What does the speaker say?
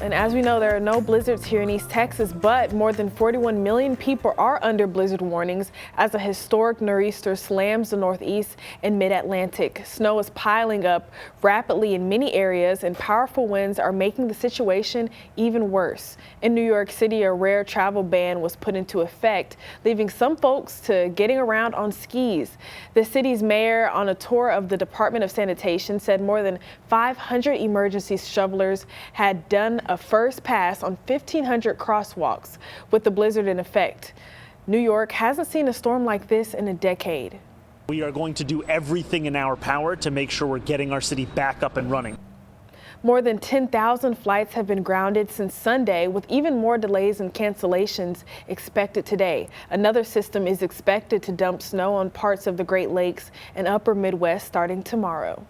And as we know, there are no blizzards here in East Texas, but more than 41 million people are under blizzard warnings as a historic nor'easter slams the Northeast and Mid-Atlantic. Snow is piling up rapidly in many areas, and powerful winds are making the situation even worse. In New York City, a rare travel ban was put into effect, leaving some folks to getting around on skis. The city's mayor, on a tour of the Department of Sanitation, said more than 500 emergency shovelers had done a first pass on 1,500 crosswalks with the blizzard in effect. New York hasn't seen a storm like this in a decade. We are going to do everything in our power to make sure we're getting our city back up and running. More than 10,000 flights have been grounded since Sunday, with even more delays and cancellations expected today. Another system is expected to dump snow on parts of the Great Lakes and upper Midwest starting tomorrow.